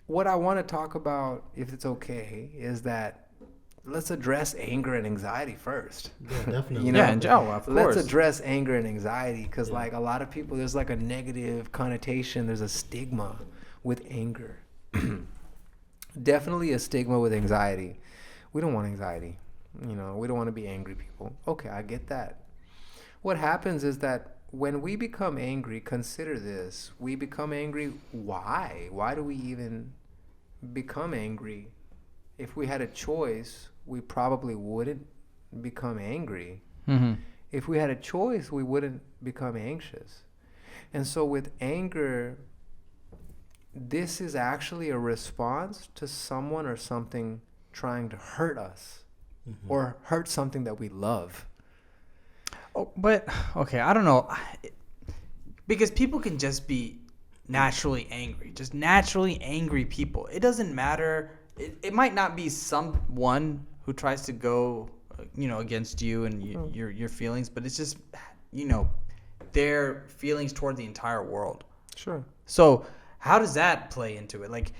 What I want to talk about, if it's okay, is that let's address anger and anxiety first. Yeah, definitely. You know, Yeah, and of course. let's address anger and anxiety because, Yeah. like, a lot of people, there's like a negative connotation. There's a stigma with anger. Definitely a stigma with anxiety. We don't want anxiety. You know, we don't want to be angry people. Okay, I get that. What happens is that when we become angry, consider this. We become angry. Why? Why do we even become angry? If we had a choice, we probably wouldn't become angry. Mm-hmm. If we had a choice, we wouldn't become anxious. And so with anger, this is actually a response to someone or something trying to hurt us or hurt something that we love. Oh, but okay, I don't know, because people can just be naturally angry, just naturally angry people. It doesn't matter. It might not be someone who tries to go, against you and your feelings, but it's just, their feelings toward the entire world. Sure. So how does that play into it? Like,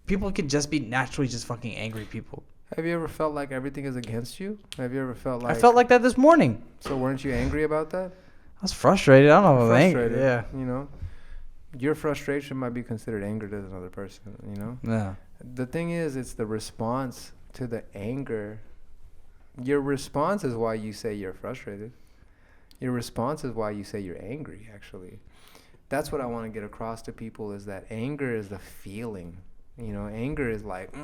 people can just be naturally just fucking angry people. Have you ever felt like everything is against you? Have you ever felt like... I felt like that this morning. So weren't you angry about that? I was frustrated. I don't know if I was angry. Frustrated. Yeah. You know, your frustration might be considered anger to another person, you know? Yeah. The thing is, it's the response to the anger. Your response is why you say you're frustrated. Your response is why you say you're angry, actually. That's what I want to get across to people, is that anger is the feeling. You know, anger is like...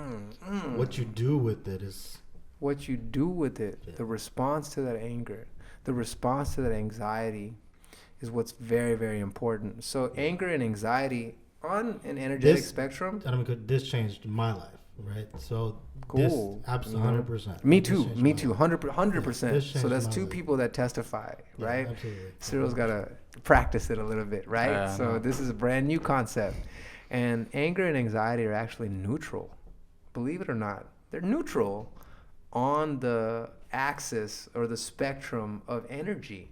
What you do with it is... What you do with it, Yeah. the response to that anger, the response to that anxiety is what's very, very important. So anger and anxiety on an energetic spectrum... This changed my life, right? So Cool. This, absolutely, 100%. Me This too. changed Me my too. life. 100%. This So changed that's my two life. people that testify, Yeah, right? absolutely. Cyril's got to practice it a little bit, right? Yeah, I So know. this is a brand new concept. And anger and anxiety are actually neutral. Believe it or not, they're neutral on the axis or the spectrum of energy.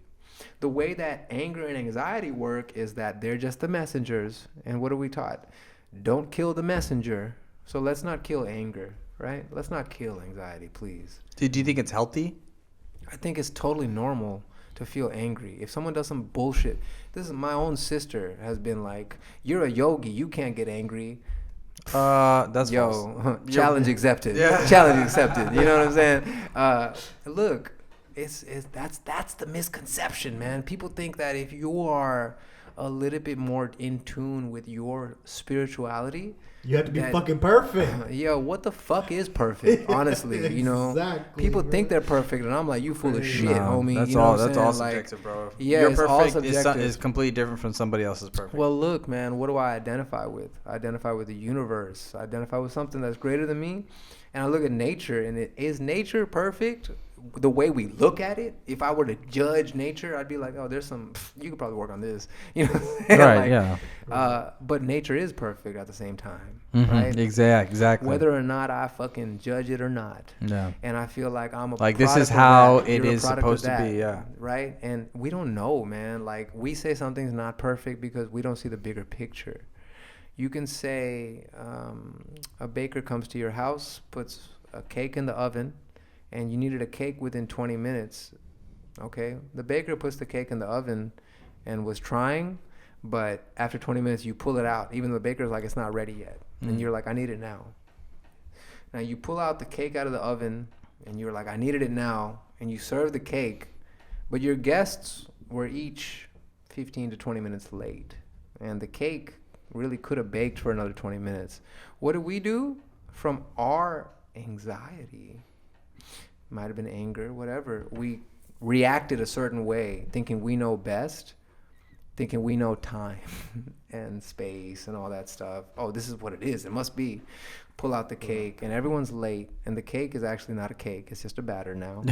The way that anger and anxiety work is that they're just the messengers. And what are we taught? Don't kill the messenger. So let's not kill anger, right? Let's not kill anxiety, please. Do you think it's healthy? I think it's totally normal to feel angry. If someone does some bullshit, this is my own sister has been like, you're a yogi, you can't get angry. That's false. Yo, challenge accepted. Yeah. Challenge accepted. You know what I'm saying? Look, that's the misconception, man. People think that if you are a little bit more in tune with your spirituality, You have to be fucking perfect. yo, what the fuck is perfect? Honestly, you know, Exactly, people bro. think they're perfect, and I'm like, you full of shit, No, homie. That's you know all. what I'm That's all saying? Like, subjective, bro. yeah, Your it's all perfect subjective. is completely different from somebody else's perfect. Well, look, man, what do I identify with? I identify with the universe. I identify with something that's greater than me. And I look at nature, and is nature perfect? The way we look at it, if I were to judge nature, I'd be like, oh, there's some, you could probably work on this. You know what I'm saying? Right, Like, yeah. But nature is perfect at the same time, Mhm, right? Exactly. Whether or not I fucking judge it or not. Yeah. And I feel like I'm a Like, this product is of how that. it You're a is product supposed of to that, be, yeah. Right? And we don't know, man. Like, we say something's not perfect because we don't see the bigger picture. You can say a baker comes to your house, puts a cake in the oven, and you needed a cake within 20 minutes. Okay? The baker puts the cake in the oven and was trying, but after 20 minutes, you pull it out. Even though the baker's like, it's not ready yet. And you're like, I need it now. Now, you pull out the cake out of the oven, and you're like, I needed it now. And you serve the cake, but your guests were each 15 to 20 minutes late. And the cake really could have baked for another 20 minutes. What do we do? From our anxiety, might have been anger, whatever, we reacted a certain way, thinking we know best, thinking we know time and space and all that stuff. Oh, this is what it is. It must be. Pull out the cake, and everyone's late, and the cake is actually not a cake. It's just a batter now,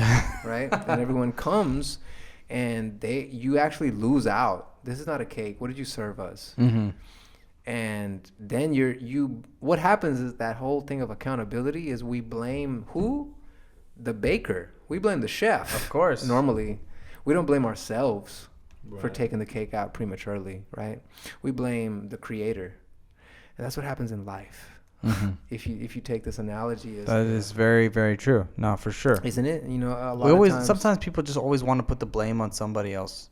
right? And everyone comes, and you actually lose out. This is not a cake. What did you serve us? Mm-hmm. And then what happens is that whole thing of accountability is we blame who? The baker. We blame the chef. Of course. Normally. We don't blame ourselves for Right. taking the cake out prematurely, right? We blame the creator. And that's what happens in life. Mm-hmm. If you take this analogy, That is very, very true. No, for sure. isn't it? You know, a lot We always of times, sometimes people just always want to put the blame on somebody else,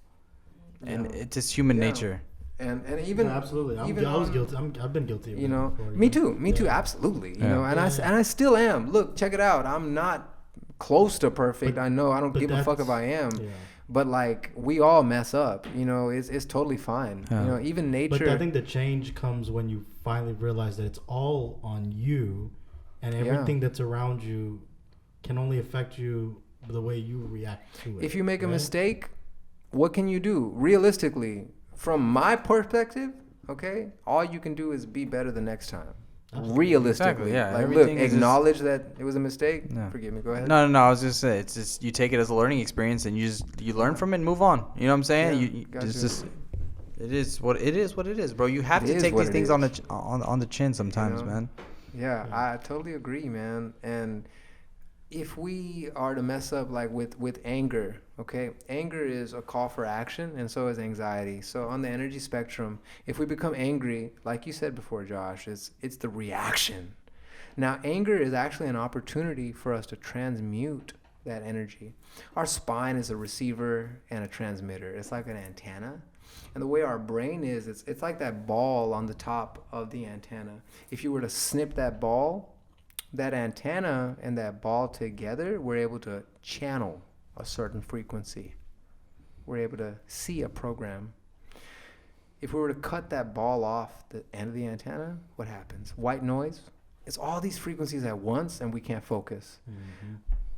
and Yeah. it's just human Yeah. nature. and even No, absolutely. even I was on- guilty. I've been guilty. Of you that know, before, me too, Yeah. absolutely. You Yeah. know, and Yeah. I still am. Look, check it out. I'm not close to perfect. But- I know. I don't but give a fuck if that's- I am. Yeah. But like we all mess up. You know, it's totally fine. Yeah. You know, even nature. But I think the change comes when you finally realize that it's all on you, and everything that's around you can only affect you the way you react to it. if you make a right? mistake, what can you do? Realistically, from my perspective, okay, all you can do is be better the next time. Absolutely. Realistically, Exactly, yeah. like look, Everything is just- acknowledge that it was a mistake. Yeah. Forgive me. Go ahead. No. I was just saying, it's just you take it as a learning experience, and you learn from it and move on. You know what I'm saying? Yeah, you gotcha. it's just it is what it is. What it is, bro. You have It to is take what these it things on is. on the chin sometimes, know? man. Yeah, Yeah. I totally agree, man. And if we are to mess up like with anger, okay, anger is a call for action, and so is anxiety. So on the energy spectrum, if we become angry, like you said before, Josh, it's the reaction. Now, anger is actually an opportunity for us to transmute that energy. Our spine is a receiver and a transmitter. It's like an antenna. And the way our brain is, it's like that ball on the top of the antenna. If you were to snip that ball, that antenna and that ball together, we're able to channel a certain frequency. We're able to see a program. If we were to cut that ball off the end of the antenna, what happens? White noise. It's all these frequencies at once, and we can't focus. Mhm.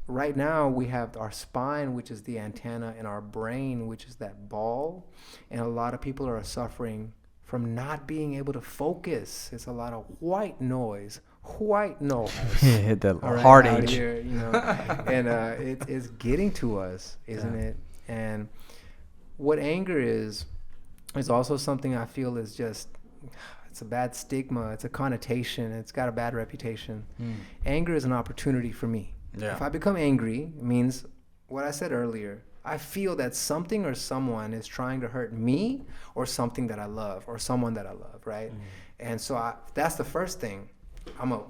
Right now, we have our spine, which is the antenna, and our brain, which is that ball. And a lot of people are suffering from not being able to focus. It's a lot of white noise. Hit that All right, hard out age. here, you know, and it's getting to us, isn't it? And what anger is also something I feel is just, it's a bad stigma, it's a connotation, it's got a bad reputation. Anger is an opportunity for me. Yeah. If I become angry, it means what I said earlier. I feel that something or someone is trying to hurt me or something that I love or someone that I love, right? And so that's the first thing.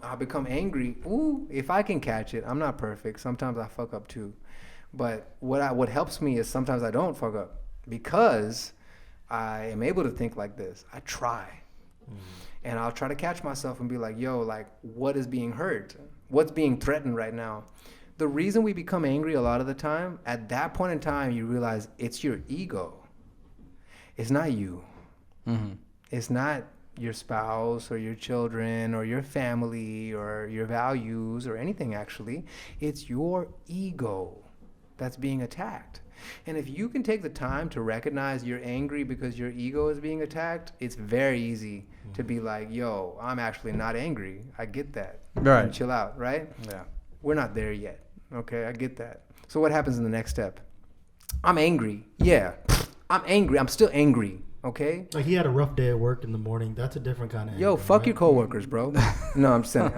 I become angry. Ooh, if I can catch it. I'm not perfect. Sometimes I fuck up too. But what helps me is sometimes I don't fuck up because I am able to think like this. I try. And I'll try to catch myself and be like, yo, like, what is being hurt? What's being threatened right now? The reason we become angry a lot of the time, at that point in time, you realize it's your ego. It's not you. Mm-hmm. It's not your spouse or your children or your family or your values or anything, actually. It's your ego that's being attacked. And if you can take the time to recognize you're angry because your ego is being attacked, it's very easy to be like, yo, I'm actually not angry. I get that. Right. And chill out, right? Yeah. We're not there yet. Okay, I get that. So what happens in the next step? I'm angry. Yeah, I'm angry. I'm still angry. Okay. Like he had a rough day at work in the morning. That's a different kind of Yo, anger, fuck right? your coworkers, bro. No, I'm saying,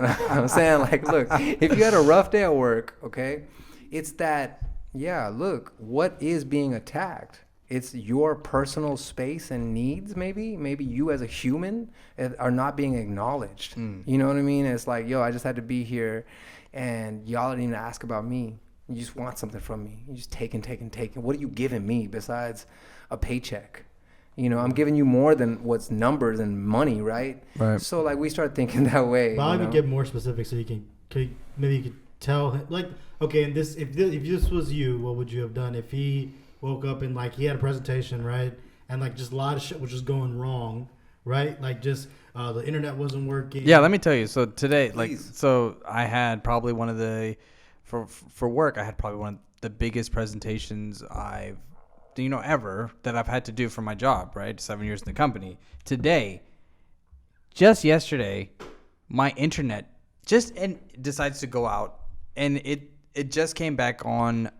like, look, if you had a rough day at work, okay, it's that, yeah, look, what is being attacked? It's your personal space and needs, maybe. Maybe you as a human are not being acknowledged. You know what I mean? It's like, yo, I just had to be here, and y'all didn't even ask about me. You just want something from me. You just taking. What are you giving me besides a paycheck? You know, I'm giving you more than what's numbers and money, right? Right. So, like, we start thinking that way. But I you would know? get more specific so maybe you could tell him, like, okay, and if this was you, what would you have done if he woke up and like he had a presentation, right? And like just a lot of shit was just going wrong, right? Like just the internet wasn't working. Yeah, let me tell you. So today, Please. so I had probably one of the, for work, I had probably one of the biggest presentations I've, ever that I've had to do for my job, right? 7 years in the company. Today, just yesterday, my internet decides to go out, and it just came back on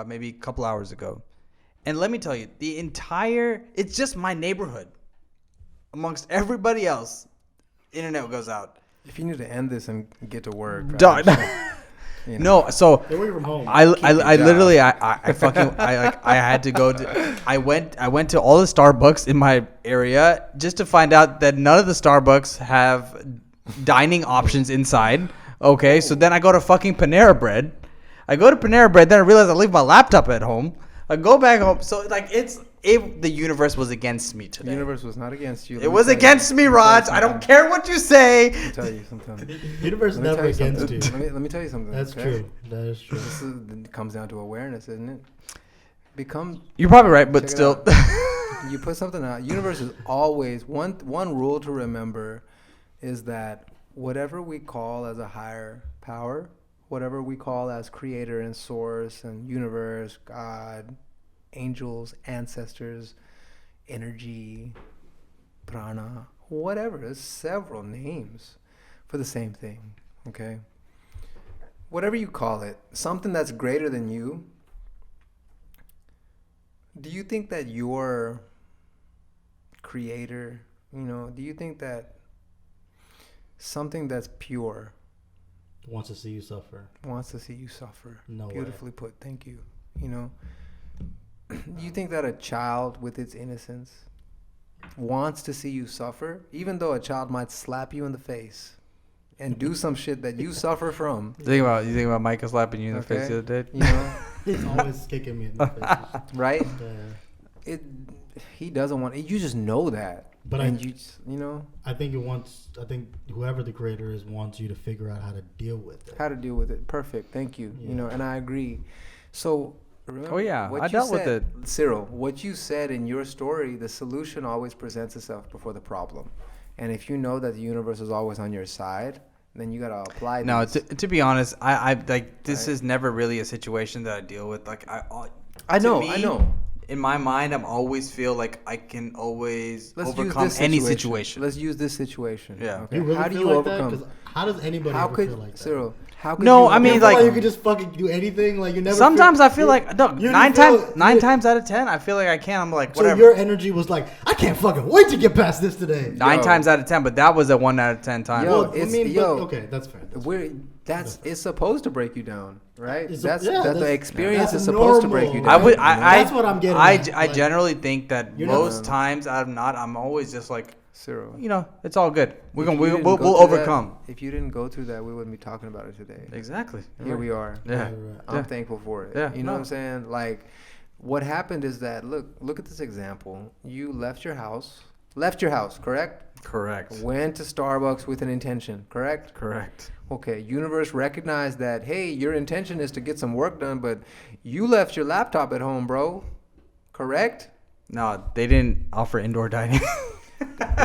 maybe a couple hours ago. And let me tell you, it's just my neighborhood. Amongst everybody else, internet goes out. If you need to end this and get to work, Dog. You know? No, so They're away from home. I your job. literally I fucking I had to go to I went to all the Starbucks in my area just to find out that none of the Starbucks have dining options inside. Okay, so then I go to fucking Panera Bread. I go to Panera Bread, then I realize I leave my laptop at home. I go back home. So like the universe was against me The today. universe was not against you. It was against me, Raj. I don't care what you say. Let me tell you something. The universe is Let me never tell you against you. something. Let me tell you something. That's okay? true. That is true. This it comes down to awareness, isn't it? Become You're probably right, but Check it still. you put something out. Universe is always one rule to remember is that whatever we call as a higher power, whatever we call as creator and source and universe, God, angels, ancestors, energy, prana, whatever, there's several names for the same thing. Okay? Whatever you call it, something that's greater than you. Do you think that your creator, do you think that something that's pure Wants to see you suffer. wants to see you suffer? No way. Beautifully put. Thank you. Do you think that a child with its innocence wants to see you suffer, even though a child might slap you in the face and do some shit that you suffer from? You think about Micah slapping you in the face Okay. the other day? He's always kicking me in the face. Right? Yeah. He doesn't want it. You just know that. But and I- you just, I think whoever the creator is wants you to figure out how to deal with it. how to deal with it. Perfect. Thank you. Yeah. And I agree. So, remember Oh, yeah. what I you dealt with said, it. Cyril, what you said in your story, the solution always presents itself before the problem. And if you know that the universe is always on your side, then you got to apply No, these. to be honest, I like this Right. is never really a situation that I deal with. Like I to know, me, I know. In my mind, I'm always feel like I can always Let's use overcome this any situation. situation. Let's use this situation. Yeah. Okay. You really How do feel you like overcome? that? 'Cause how does anybody How ever could feel like that? Cyril? How could No, you I mean, You overcome- feel like- you could just fucking do anything. Like you never. Sometimes I feel like you nine didn't feel- times out of 10, I feel like I can. I'm like So whatever. your energy was like, I can't fucking wait to get past this today. Nine Yo. times out of 10, but that was a 1 out of 10 time. Yo, Well, it's- but, yo, okay, that's fair. That's We're it's supposed to break you down, right? It's That's yeah, that that's- the experience that's is supposed to break normal. you down. I would. you know? That's what I'm getting I, at, I like, generally think that you're not- most times I'm not. I'm always just like, Cyril. it's all good. We're If gonna you didn't we'll go through that- overcome. If you didn't go through that, we wouldn't be talking about it today. Exactly. Here we are. Yeah. Right. I'm Yeah. thankful for it. Yeah. You know No. what I'm saying? Like, what happened is that look at this example. You left your house, correct? Correct. Went to Starbucks with an intention, correct? Correct. Okay, universe recognized that, hey, your intention is to get some work done, but you left your laptop at home, bro. Correct? No, they didn't offer indoor dining.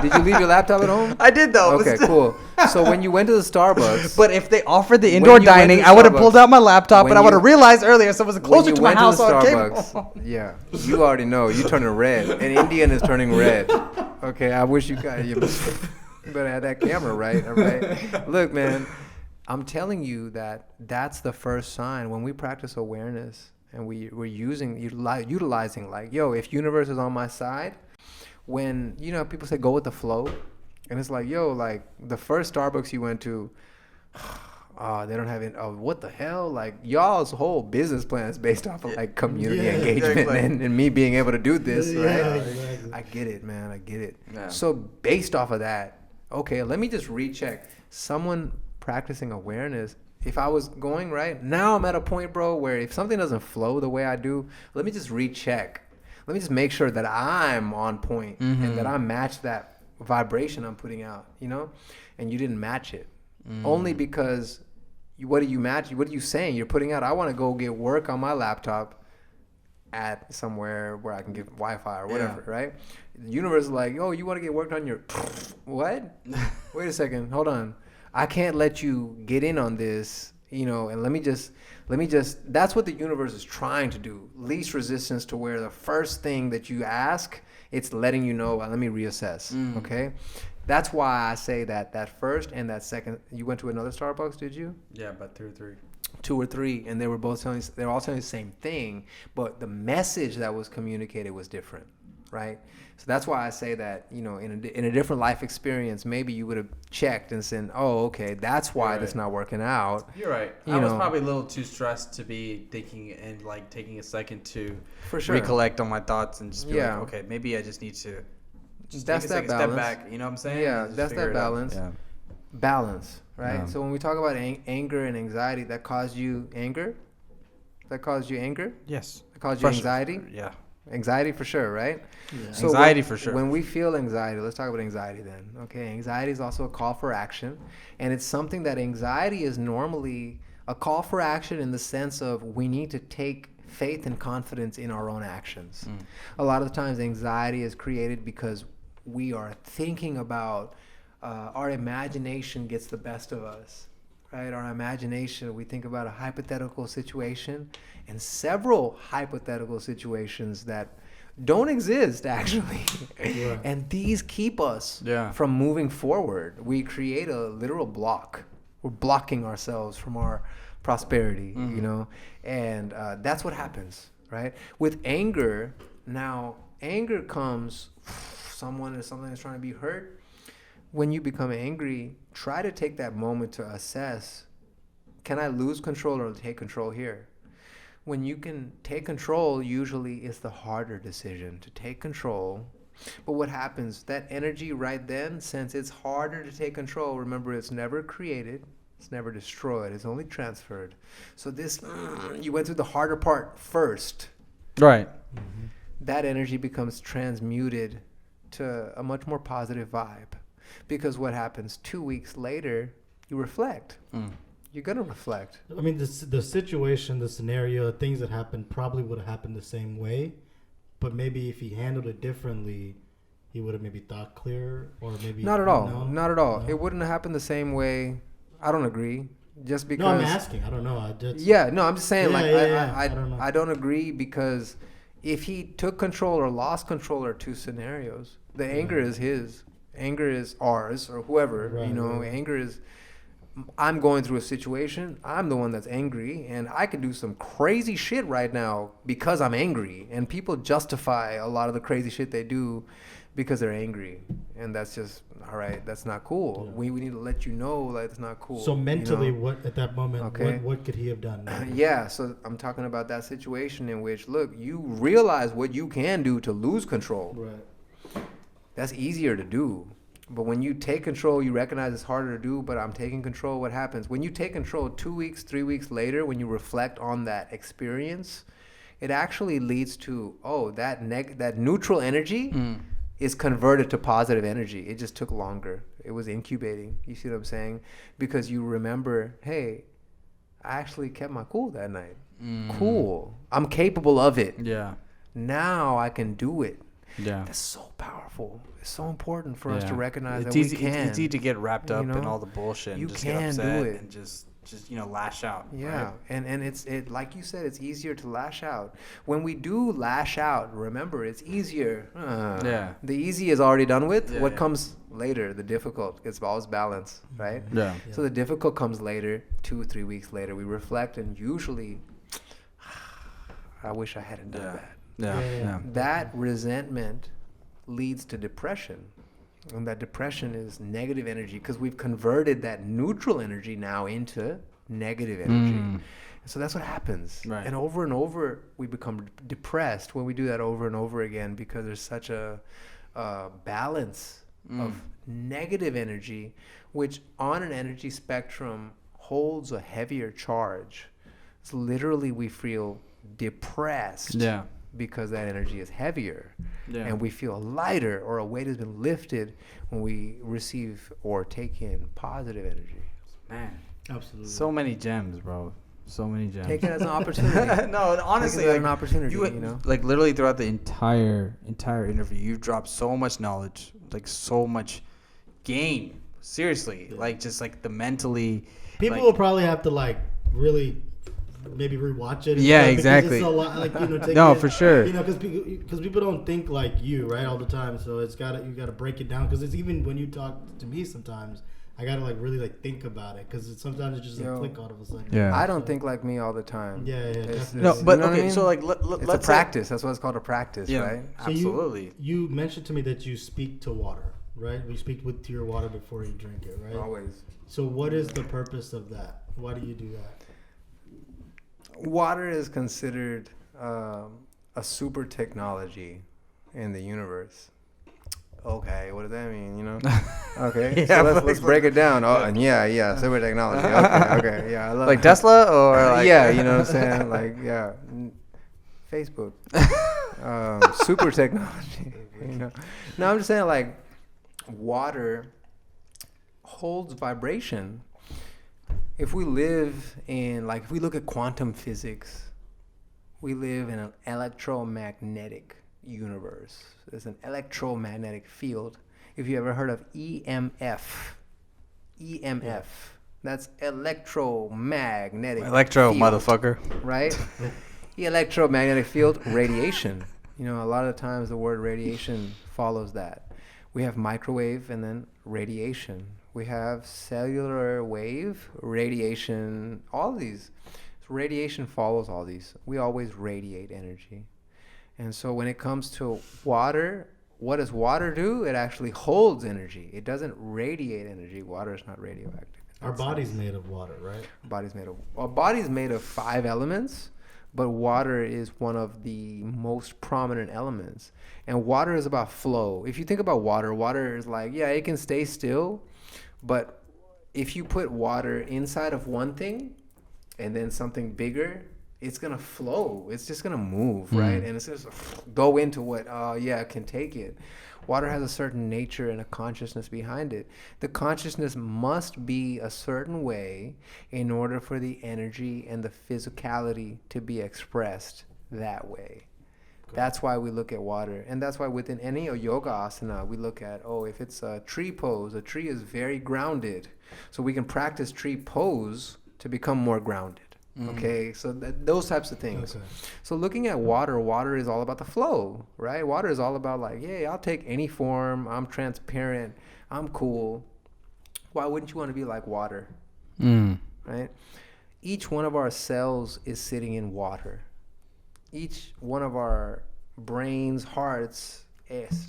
Did you leave your laptop at home? I did though. but Okay, still- cool. So when you went to the Starbucks, But if they offered the When indoor you went to dining, the I would have Starbucks- pulled out my laptop, when and I would have you- realized earlier so it was when closer you to my went house. to So the I came Starbucks, home. yeah, you already know. You're turning red. An Indian is turning red. Okay, I wish you better have that camera right. All right. Look, man, I'm telling you that's the first sign when we practice awareness and we're utilizing like, yo, if universe is on my side, when people say go with the flow, and it's like, yo, like the first Starbucks you went to. They don't have it. Oh, what the hell? Like y'all's whole business plan is based off of like community Yeah, engagement exactly. and me being able to do this, Yeah, right? exactly. I get it, man. I get it. Yeah. So based off of that, okay, let me just recheck. Someone practicing awareness. If I was going right now, I'm at a point, bro, where if something doesn't flow the way I do, let me just recheck. Let me just make sure that I'm on point and that I match that vibration I'm putting out, and you didn't match it. Only because what are you matching? What are you saying? You're putting out, I want to go get work on my laptop at somewhere where I can get Wi-Fi or whatever, right? The universe is like, oh, you want to get work on your what? Wait a second, hold on. I can't let you get in on this, and let me just that's what the universe is trying to do. Least resistance to where the first thing that you ask, it's letting you know, let me reassess, okay? That's why I say that first and that second. You went to another Starbucks, did you? Yeah, about 2 or 3. 2 or 3, and they were all telling the same thing, but the message that was communicated was different. right? So that's why I say that, in a different life experience, maybe you would have checked and said, oh, okay, that's why Right. that's not working out. You're right. You I was know. probably a little too stressed to be thinking and like taking a second to For sure. recollect on my thoughts and just be Yeah. like, okay, maybe I just need to just That's take a that second balance. step back. You know what I'm saying? Yeah, And just that's figure that it out. balance. Yeah. Balance, right? Yeah. So when we talk about anger and anxiety, that caused you anger? That caused you anger? Yes. That caused you For sure. anxiety? Yeah. Anxiety for sure, right? Yeah. So Anxiety when, for sure. When we feel anxiety, let's talk about anxiety then. Okay, anxiety is also a call for action, and it's something that anxiety is normally a call for action in the sense of we need to take faith and confidence in our own actions. A lot of the times anxiety is created because we are thinking about our imagination gets the best of us, right? Our imagination, we think about a hypothetical situation and several hypothetical situations that don't exist actually. Right. And these keep us Yeah. from moving forward. We create a literal block. We're blocking ourselves from our prosperity, and that's what happens, right? With anger, now anger comes, something is trying to be hurt. When you become angry, try to take that moment to assess, can I lose control or take control here? When you can take control, usually it's the harder decision to take control. But what happens, that energy right then, since it's harder to take control, remember it's never created, it's never destroyed, it's only transferred. So this, you went through the harder part first. Right. That energy becomes transmuted to a much more positive vibe. Because what happens 2 weeks later, you reflect. You're going to reflect. I mean, the situation, the scenario, things that happened probably would have happened the same way, but maybe if he handled it differently, he would have maybe thought clearer, or maybe Not at all. No? Not at all. No? It wouldn't have happened the same way. I don't agree. Just because. No, I'm asking. I don't know. I'm just saying, I don't know. I don't agree because if he took control or lost control are two scenarios. The anger is his. Anger is ours or whoever, Right, right. Anger is, I'm going through a situation. I'm the one that's angry, and I could do some crazy shit right now because I'm angry. And people justify a lot of the crazy shit they do because they're angry, and that's just all right. That's not cool. Yeah. We need to let you know that it's not cool. So mentally, what at that moment, Okay. what could he have done? Yeah, so I'm talking about that situation in which, look, you realize what you can do to lose control. Right. That's easier to do. But when you take control, you recognize it's harder to do, but I'm taking control. What happens? When you take control 2 weeks, 3 weeks later, when you reflect on that experience, it actually leads to, that neutral energy is converted to positive energy. It just took longer. It was incubating. You see what I'm saying? Because you remember, hey, I actually kept my cool that night. Cool. I'm capable of it. Yeah. Now I can do it. Yeah. That's so powerful. It's so important for us to Yeah. recognize It's that easy, we can. It's easy to get wrapped up you in know? all the bullshit and You just can get upset do it. and just lash out. Yeah, right? and it's like you said, it's easier to lash out. When we do lash out, remember it's easier. Yeah. The easy is already done with. Yeah, What yeah. comes later? The difficult. It's always balance, right? Yeah. So the difficult comes later. 2 or 3 weeks later, we reflect, and usually, I wish I hadn't done that. Yeah. Yeah. Yeah. That resentment leads to depression. And that depression is negative energy because we've converted that neutral energy now into negative energy. So that's what happens. Right. And over, we become depressed when we do that over and over again because there's such a balance of negative energy, which on an energy spectrum holds a heavier charge. So literally we feel depressed Yeah. because that energy is heavier. Yeah. And we feel lighter or a weight has been lifted when we receive or take in positive energy. Man. Absolutely. So many gems, bro. So many gems. Take it as an opportunity. No, honestly, Take it as like an opportunity, you you know? like literally throughout the entire interview, you've dropped so much knowledge, like so much game. Seriously, like just like the mentally. People like, will probably have to like really maybe rewatch it. and Yeah, stuff, because exactly. It's a lot, like, take No, it- for sure. Because people don't think like you, right, all the time. So you got to break it down. Because it's even when you talk to me sometimes, I gotta like really like think about it because sometimes it's just a click all of a sudden. Yeah. I don't think like me all the time. Yeah, definitely. No, but you know what I okay. mean? So like, It's let's a practice. That's why it's called a practice, Yeah. right? So Absolutely. You mentioned to me that you speak to water, right? You speak to your water before you drink it, right? Always. So what is the purpose of that? Why do you do that? Water is considered a super technology in the universe. Okay, what does that mean? You know? Okay, Yeah, so let's break it down. Oh, and yeah, super technology. Okay, yeah, I love Like Tesla or like yeah, you know what I'm saying? Like Facebook, super technology. You know? No, I'm just saying like water holds vibration. If we live in if we look at quantum physics, we live in an electromagnetic universe. There's an electromagnetic field. If you ever heard of EMF, that's electromagnetic electro field, motherfucker. right? The electromagnetic field, radiation. You know, a lot of times the word radiation follows that. We have microwave and then radiation. We have cellular wave, radiation, all of these. So radiation follows all these. We always radiate energy. And so when it comes to water, what does water do? It actually holds energy. It doesn't radiate energy. Water is not radioactive. Our body's made of water, right? Our body's made of 5 elements, but water is one of the most prominent elements. And water is about flow. If you think about water, water is like, yeah, it can stay still, but if you put water inside of one thing and then something bigger, it's going to flow. It's just going to move, right? And it's just go into what, can take it. Water has a certain nature and a consciousness behind it. The consciousness must be a certain way in order for the energy and the physicality to be expressed that way. Cool. That's why we look at water. And that's why within any yoga asana, we look at, if it's a tree pose, a tree is very grounded. So we can practice tree pose to become more grounded. Okay, so those types of things. Okay. So looking at water is all about the flow, right? Water is all about I'll take any form. I'm transparent. I'm cool. Why wouldn't you want to be like water? Right? Each one of our cells is sitting in water. Each one of our brains, hearts,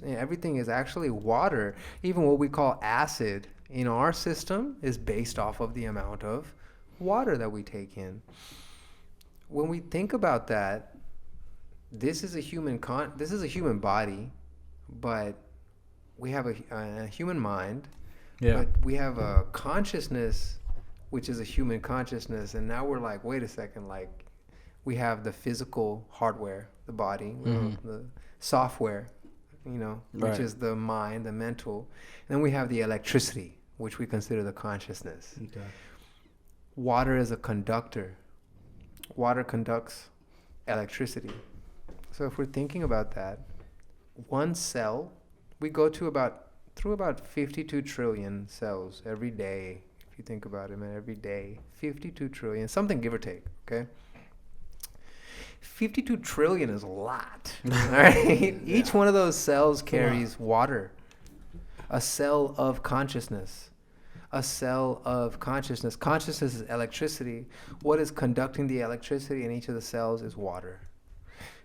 everything is actually water. Even what we call acid in our system is based off of the amount of water that we take in. When we think about that, this is a human body, but we have a human mind, but we have a consciousness, which is a human consciousness. And now we're like, wait a second, we have the physical hardware, the body, the software, which is the mind, the mental. And then we have the electricity, which we consider the consciousness. Okay. Water is a conductor. Water conducts electricity. So if we're thinking about that, one cell, we go through about 52 trillion cells every day. If you think about it, man, every day, 52 trillion, something give or take, okay? 52 trillion is a lot, all right? Each one of those cells carries water, a cell of consciousness. A cell of consciousness. Consciousness is electricity. What is conducting the electricity in each of the cells is water.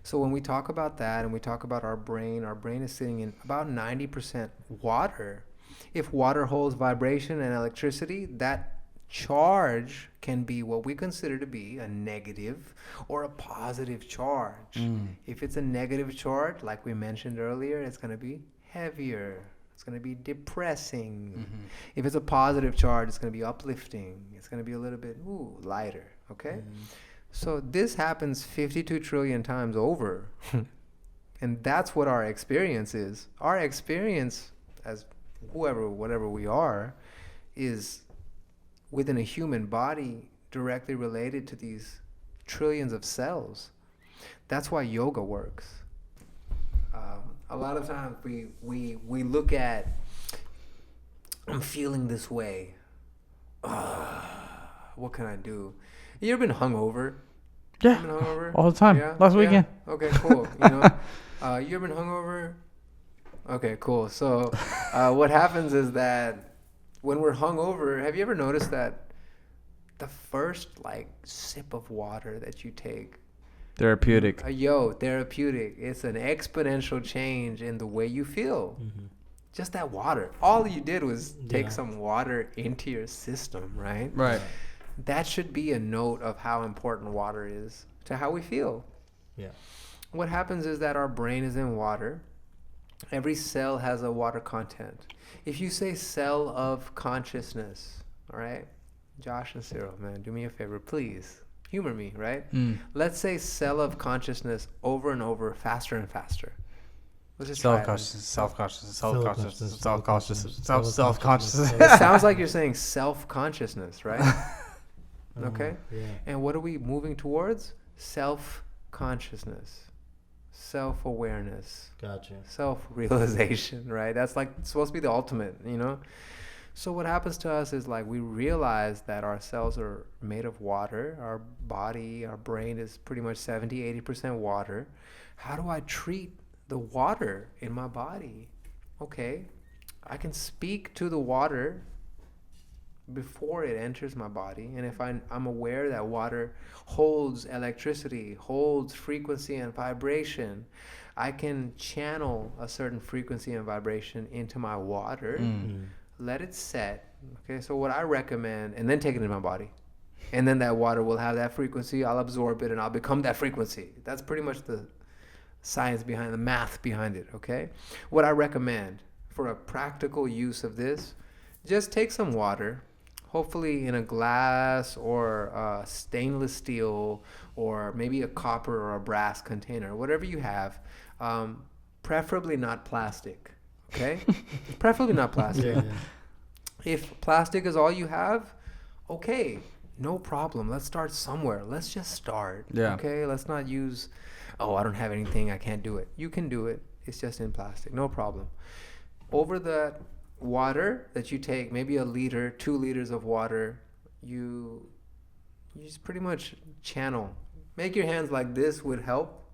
So when we talk about that and we talk about our brain is sitting in about 90% water. If water holds vibration and electricity, that charge can be what we consider to be a negative or a positive charge. If it's a negative charge, like we mentioned earlier, it's going to be heavier. It's going to be depressing. If it's a positive charge, it's going to be uplifting. It's going to be a little bit lighter, okay? So this happens 52 trillion times over. And that's what our experience is. Our experience as whatever we are, is within a human body directly related to these trillions of cells. That's why yoga works. A lot of times we look at, I'm feeling this way. What can I do? You ever been hungover? Yeah, been hungover? All the time. Last weekend. Okay, cool. You ever been hungover? Okay, cool. So what happens is that when we're hungover, have you ever noticed that the first like sip of water that you take, Therapeutic. therapeutic. It's an exponential change in the way you feel. Mm-hmm. Just that water. All you did was take Yeah. some water into your system, right? Right. That should be a note of how important water is to how we feel. Yeah. What happens is that our brain is in water. Every cell has a water content. If you say cell of consciousness, all right? Josh and Cyril, man, do me a favor, please. Humor me, right? Let's say cell of consciousness over and over, faster and faster. Let's just try it. Self-consciousness. It sounds like you're saying self-consciousness, right? Okay? Yeah. And what are we moving towards? Self-consciousness, self-awareness, Gotcha. self-realization, right? That's like supposed to be the ultimate, you know? So what happens to us is like we realize that our cells are made of water. Our body, our brain is pretty much 70, 80% water. How do I treat the water in my body? Okay, I can speak to the water before it enters my body. And if I'm aware that water holds electricity, holds frequency and vibration, I can channel a certain frequency and vibration into my water. Let it set. Okay, so what I recommend, and then take it in my body. And then that water will have that frequency. I'll absorb it and I'll become that frequency. That's pretty much the science behind the math behind it, okay? What I recommend for a practical use of this, just take some water, hopefully in a glass or stainless steel or maybe a copper or a brass container, whatever you have, preferably not plastic. Okay? Preferably not plastic. Yeah. If plastic is all you have, okay, no problem. Let's start somewhere. Let's just start. Yeah. Okay? Let's not use, I don't have anything, I can't do it. You can do it. It's just in plastic. No problem. Over the water that you take, maybe 1 liter, 2 liters of water, you just pretty much channel. Make your hands like this would help.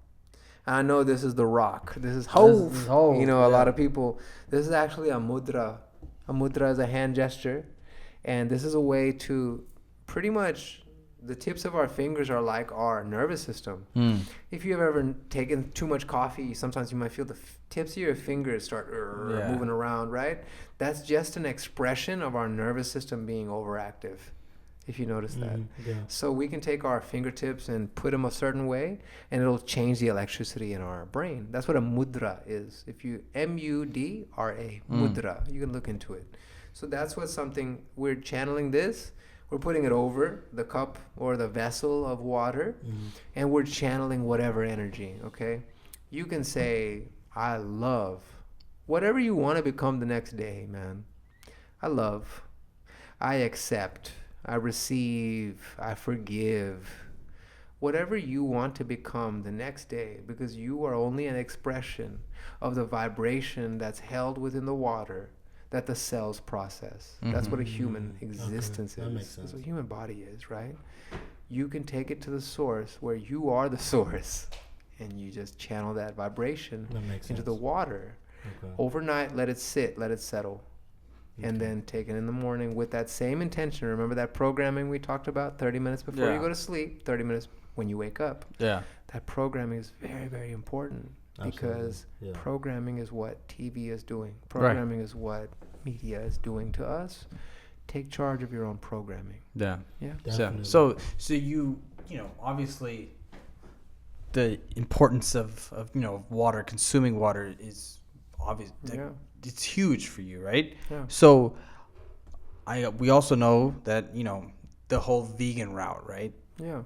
I know this is the rock. This is Hove. You know, a lot of people. This is actually a mudra. A mudra is a hand gesture. And this is a way to pretty much, the tips of our fingers are like our nervous system. If you've ever taken too much coffee, sometimes you might feel the tips of your fingers start moving around, right? That's just an expression of our nervous system being overactive, if you notice that. Yeah. So we can take our fingertips and put them a certain way, and it'll change the electricity in our brain. That's what a mudra is. If you M-U-D-R-A, mudra, you can look into it. So that's what something, we're channeling this, we're putting it over the cup or the vessel of water, and we're channeling whatever energy, okay? You can say, I love, whatever you want to become the next day, man. I love, I accept, I receive, I forgive. Whatever you want to become the next day, because you are only an expression of the vibration that's held within the water that the cells process. That's what a human existence That makes is. sense. That's what a human body is, right? You can take it to the source where you are the source, and you just channel that vibration That makes into sense. the water. Okay. Overnight, let it sit, let it settle. And then take it in the morning with that same intention. Remember that programming we talked about 30 minutes before you go to sleep, 30 minutes when you wake up. Yeah. That programming is very, very important because Absolutely. Yeah. programming is what TV is doing. Programming is what media is doing to us. Take charge of your own programming. Yeah. Yeah. Definitely. So you know, obviously the importance of water, consuming water is obvious. Yeah. It's huge for you, right? Yeah. So we also know that, the whole vegan route, right? Yeah.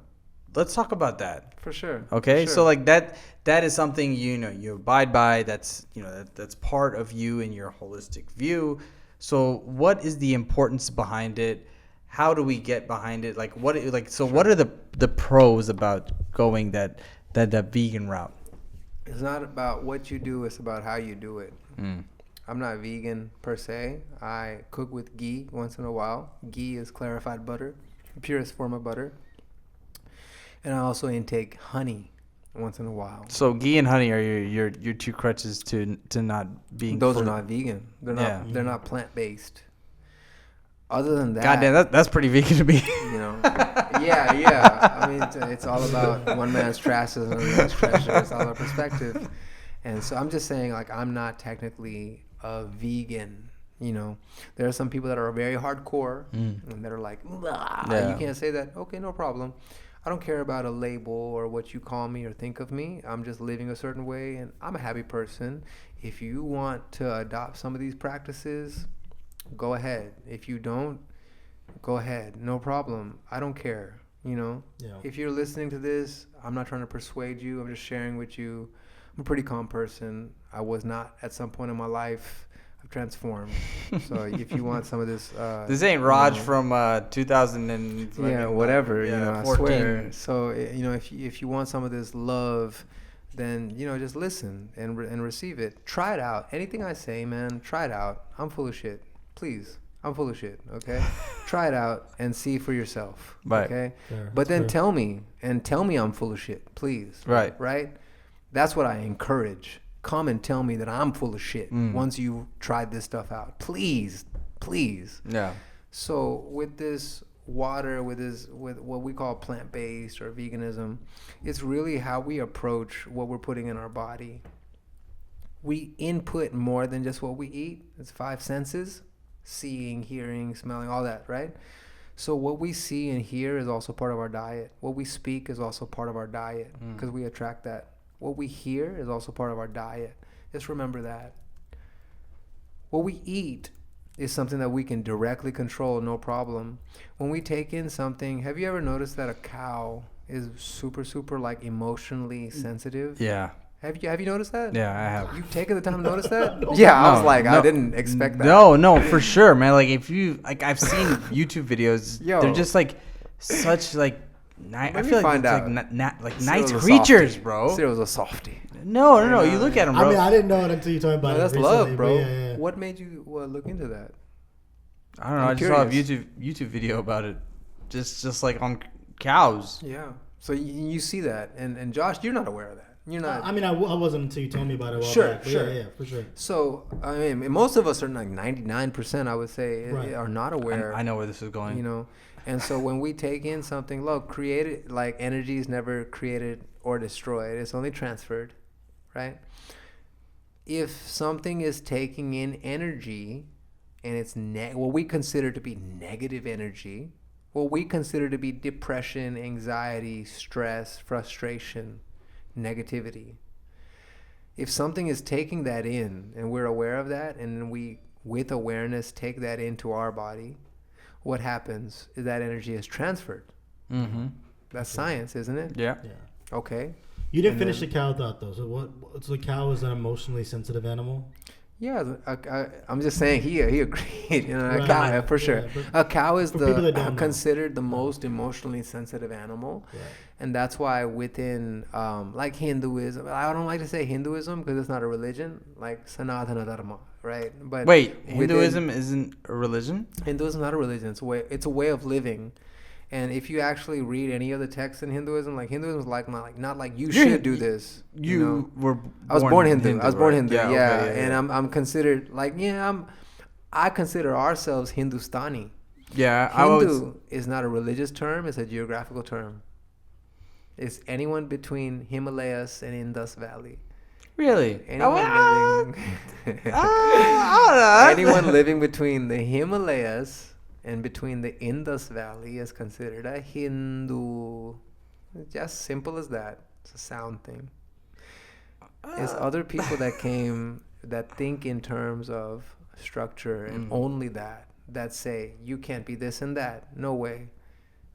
Let's talk about that. For sure. Okay? For So sure. like that is something you abide by, that's that's part of you in your holistic view. So what is the importance behind it? How do we get behind it? What are the pros about going that vegan route? It's not about what you do, it's about how you do it. I'm not vegan per se. I cook with ghee once in a while. Ghee is clarified butter, the purest form of butter. And I also intake honey once in a while. So ghee and honey are your two crutches to not being Those are not vegan. They're not Yeah. they're not plant-based. Other than that, Goddamn, that's pretty vegan to me. you know, yeah. I mean, it's all about one man's trash is another man's treasure. It's all about perspective. And so I'm just saying, like, I'm not technically a vegan. You know, there are some people that are very hardcore and that are like, you can't say that. Okay, no problem. I don't care about a label or what you call me or think of me. I'm just living a certain way, and I'm a happy person. If you want to adopt some of these practices, go ahead. If you don't, go ahead. No problem. I don't care. You know, if you're listening to this, I'm not trying to persuade you. I'm just sharing with you. I'm a pretty calm person. I was not at some point in my life. I've transformed. So if you want some of this, this ain't Raj from 2000 and whatever. You know, 14. I swear. So you know, if you want some of this love, then you know, just listen and receive it. Try it out. Anything I say, man, try it out. I'm full of shit. Please. I'm full of shit, okay? Try it out and see for yourself, okay? Fair. But then Fair. tell me I'm full of shit, please. Right? That's what I encourage. Come and tell me that I'm full of shit once you tried this stuff out. Please. Yeah. So with this water, with what we call plant-based or veganism, it's really how we approach what we're putting in our body. We input more than just what we eat. It's 5 senses. Seeing, hearing, smelling, all that, right? So what we see and hear is also part of our diet. What we speak is also part of our diet because we attract that. What we hear is also part of our diet. Just remember that. What we eat is something that we can directly control, no problem. When we take in something, have you ever noticed that a cow is super, super like emotionally sensitive? Yeah. Have you noticed that? Yeah, I have. You taken the time to notice that? No. Yeah, I was No, like, no. I didn't expect that. No, for sure, man. Like if you like, I've seen YouTube videos. Yo. They're just like such like. I Let me feel like find it's out. like Cyril's nice a creatures, softie. bro. Cyril's a softie. No. You look at them, bro. I mean, I didn't know it until you told me about No, it. that's recently, love, but bro. yeah. What made you look into that? I don't know. I'm I just saw a curious. YouTube video about it, just like on cows. Yeah. So you see that, and Josh, you're not aware of that. You're not. I mean, I wasn't until you told me about it a while Sure, back. But sure. Yeah, for sure. So I mean, most of us are like 99%. I would say Right. are not aware. I know where this is going. You know, and so when we take in something, look, created like energy is never created or destroyed. It's only transferred, right? If something is taking in energy, and it's what we consider to be negative energy, what we consider to be depression, anxiety, stress, frustration, negativity. If something is taking that in and we're aware of that, and then we, with awareness, take that into our body, what happens is that energy is transferred. Mm-hmm. That's science, isn't it? Yeah. Yeah. Okay. You didn't And finish then- the cow thought though. So what? So the cow is an emotionally sensitive animal. Yeah, I'm just saying he agreed. You know, a Right, cow, yeah, for sure. yeah, A cow is for people that don't know. considered the most emotionally sensitive animal. Right. And that's why within like Hinduism, I don't like to say Hinduism because it's not a religion, like Sanatana Dharma, right? But Wait, within- Hinduism isn't a religion? Hinduism is not a religion. It's a way of living. And if you actually read any of the texts in Hinduism, like Hinduism is like not like you should do this. You know? were. I was born Hindu. I was born right? Hindu. Yeah, okay, and I'm considered like I consider ourselves Hindustani. Yeah, I was. Hindu is not a religious term; it's a geographical term. It's anyone between Himalayas and Indus Valley. Really? Anyone living, I don't know. anyone living between the Himalayas and between the Indus Valley is considered a Hindu. It's just simple as that. It's a sound thing. It's other people that came that think in terms of structure and only that say you can't be this and that. No way.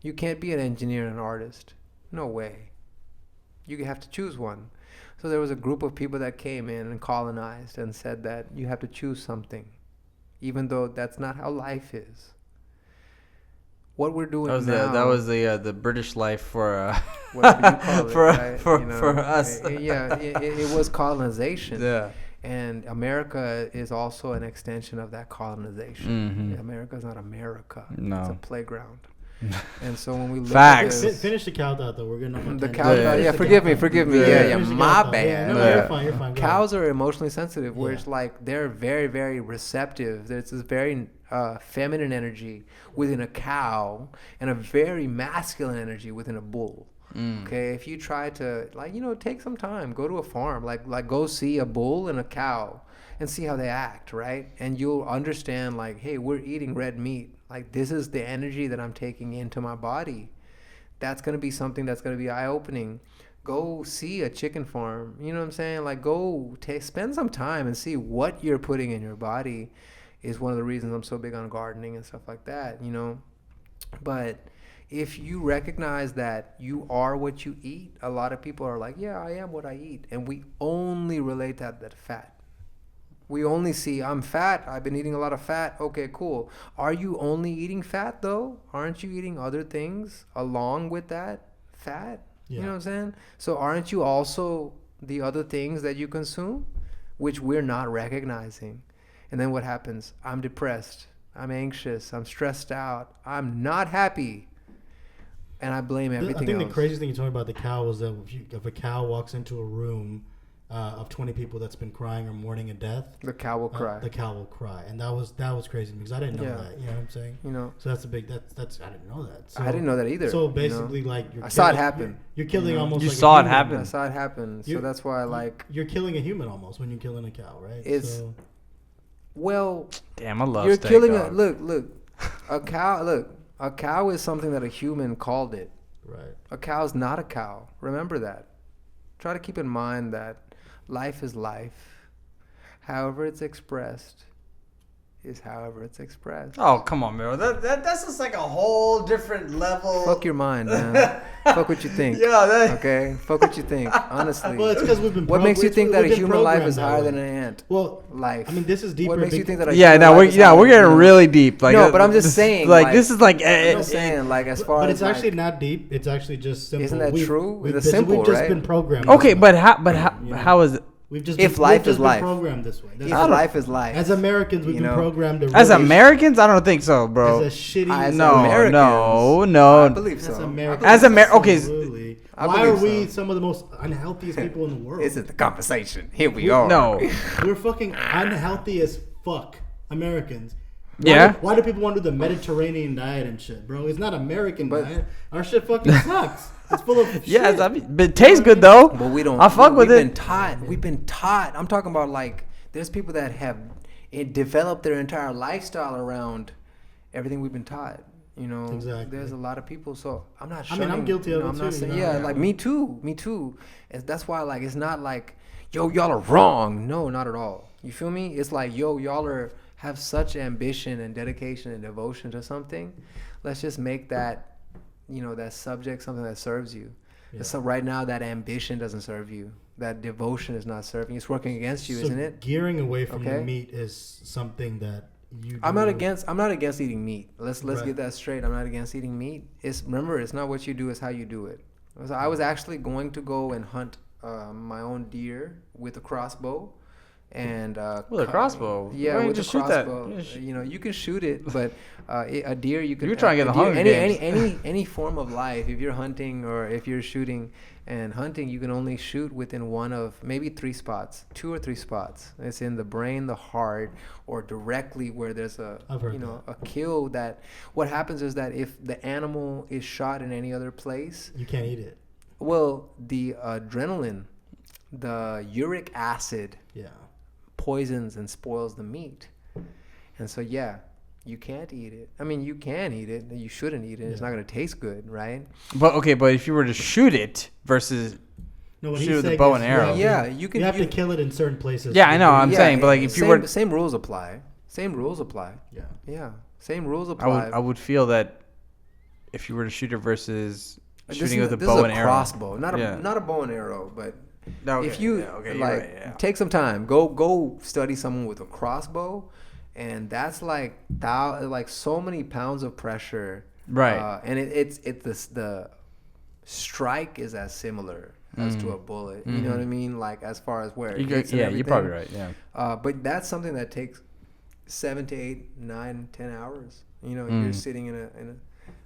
You can't be an engineer and an artist. No way. You have to choose one. So there was a group of people that came in and colonized and said that you have to choose something, even though that's not how life is. What we're doing now. That was the British life for whatever you call it, for right? for us. It was colonization. Yeah. And America is also an extension of that colonization. Mhm. America is not America. No. It's a playground. And so when we look Facts. at this, Finish the cow thought though. We're getting off on the tangent. cow, Yeah. yeah, Finish the forgive cow me, thought. forgive me, Yeah. yeah, Finish the my cow thought. bad. Yeah, no, Yeah. you're fine. You're fine. Go Cows are emotionally sensitive, where Yeah. it's like they're very, very receptive. There's this very feminine energy within a cow and a very masculine energy within a bull. Okay, if you try to take some time, go to a farm, like go see a bull and a cow and see how they act, right? And you'll understand like, hey, we're eating red meat. Like this is the energy that I'm taking into my body. That's going to be something that's going to be eye-opening. Go see a chicken farm. You know what I'm saying? Like go spend some time and see what you're putting in your body is one of the reasons I'm so big on gardening and stuff like that, But if you recognize that you are what you eat, a lot of people are like, yeah, I am what I eat. And we only relate that to fat. We only see, I'm fat. I've been eating a lot of fat. Okay, cool. Are you only eating fat, though? Aren't you eating other things along with that fat? Yeah. You know what I'm saying? So aren't you also the other things that you consume, which we're not recognizing? And then what happens? I'm depressed. I'm anxious. I'm stressed out. I'm not happy. And I blame everything I think else. the craziest thing you told me about the cow was that if a cow walks into a room of 20 people that's been crying or mourning a death, The cow will cry. The cow will cry, and that was crazy because I didn't know Yeah. that. You know what I'm saying? So that's a big. That's I didn't know that. So, I didn't know that either. So basically, like I saw it happen. You're killing almost. You like saw a it human. happen. I saw it happen. So that's why, You're killing a human almost when you're killing a cow, right? Well, Damn, I love you're steak, killing dog. a cow. Look, a cow is something that a human called it. Right. A cow's not a cow. Remember that. Try to keep in mind that life is life. However it's expressed is however it's expressed. Oh, come on, bro. That's just like a whole different level. Fuck your mind, man. Fuck what you think. Yeah, Okay? Fuck what you think. Honestly. Well, it's because we've been. What makes you think that a we've been human life programmed is that higher way. than an ant? Well, Life. I mean, this is deeper. What makes you think that a Yeah, human no, life is higher we're than, getting really deep. Like, No, but I'm just saying, Like, like- this is like. I'm just saying, like, as far But as it's actually like, not deep. It's actually just simple. Isn't that true? We've, It's been- simple, we've just right? been programmed. Okay, this way. but how is it? We've just If been, life we've just is life. been programmed this way. That's if all. life is life. As Americans, we've you been know? programmed to. As really- Americans, I don't think so, bro. As a shitty. As No, Americans, no. I believe so. As Americans. As okay. Absolutely. I Why are believe we so. some of the most unhealthiest people in the world? This is the conversation. Here we are. No. We're fucking unhealthy as fuck, Americans. Yeah. Why do people want to do the Mediterranean diet and shit, bro? It's not American But- diet. Our shit fucking sucks. It's full of shit. Yes, I mean, but it tastes good though. But we don't. I fuck with We've it. been taught. We've been taught. I'm talking about like there's people that have developed their entire lifestyle around everything we've been taught. Exactly. There's a lot of people. So I'm not. I mean, I'm shunning, guilty of it I'm not too, saying, you know? yeah, like me too. And that's why like it's not like yo y'all are wrong. No, not at all. You feel me? It's like yo y'all have such ambition and dedication and devotion to something. Let's just make that that subject something that serves you. Yeah. So right now that ambition doesn't serve you. That devotion is not serving. It's working against you, So isn't it? Gearing away from the Okay. meat is something that you. I'm not do- against eating meat. Let's Right. get that straight. I'm not against eating meat. Remember, it's not what you do, it's how you do it. So I was actually going to go and hunt my own deer with a crossbow. And With a crossbow? Yeah, Why don't you with a just shoot that? crossbow. Yeah, You can shoot it, but a deer you can. You're trying to get a the deer- Hunger any, Games. any form of life. If you're hunting or if you're shooting and hunting, you can only shoot within one of maybe 3 spots, 2 or 3 spots. It's in the brain, the heart, or directly where there's I've heard a kill. That what happens is that if the animal is shot in any other place, You can't eat it. well, the adrenaline, the uric acid Yeah. poisons and spoils the meat. And so, yeah, you can't eat it. I mean, you can eat it. You shouldn't eat it. It's Yeah. not going to taste good, right? But if you were to shoot it versus No, what Shoot he's with the saying bow is and arrow. Yeah, you can. You have to kill it in certain places. Yeah, I know, I'm yeah, saying, but like if you were, same rules apply. Same rules apply. Yeah. Yeah, same rules apply. I would feel that if you were to shoot it versus This shooting is- with a this bow is and arrow. crossbow, not Yeah. a bow and arrow, but Okay, if you yeah, okay, you're like right, yeah. take some time, go study someone with a crossbow, and that's like so many pounds of pressure, Right. and the strike is as similar as to a bullet. You know what I mean? Like as far as where it hits and You're everything. probably right. Yeah. But that's something that takes 7 to 8, 9, 10 hours. You're sitting in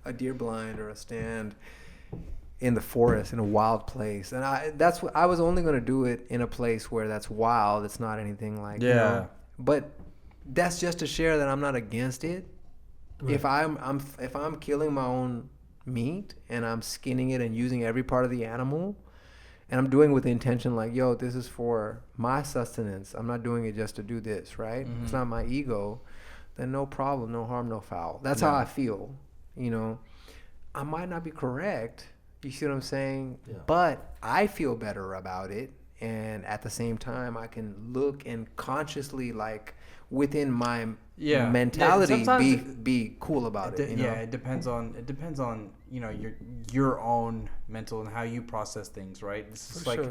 a deer blind or a stand in the forest in a wild place, and that's what I was only going to do it in a place where that's wild. It's not anything like but that's just to share that I'm not against it. Right. If I'm killing my own meat and I'm skinning it and using every part of the animal, and I'm doing it with the intention like, yo, this is for my sustenance. I'm not doing it just to do this, right? It's not my ego. Then no problem, no harm, no foul. That's how I feel. I might not be correct. You see what I'm saying? Yeah. But I feel better about it. And at the same time, I can look and consciously, like, within my mentality, be cool about it. Yeah, it depends on your own mental and how you process things, right? It's like,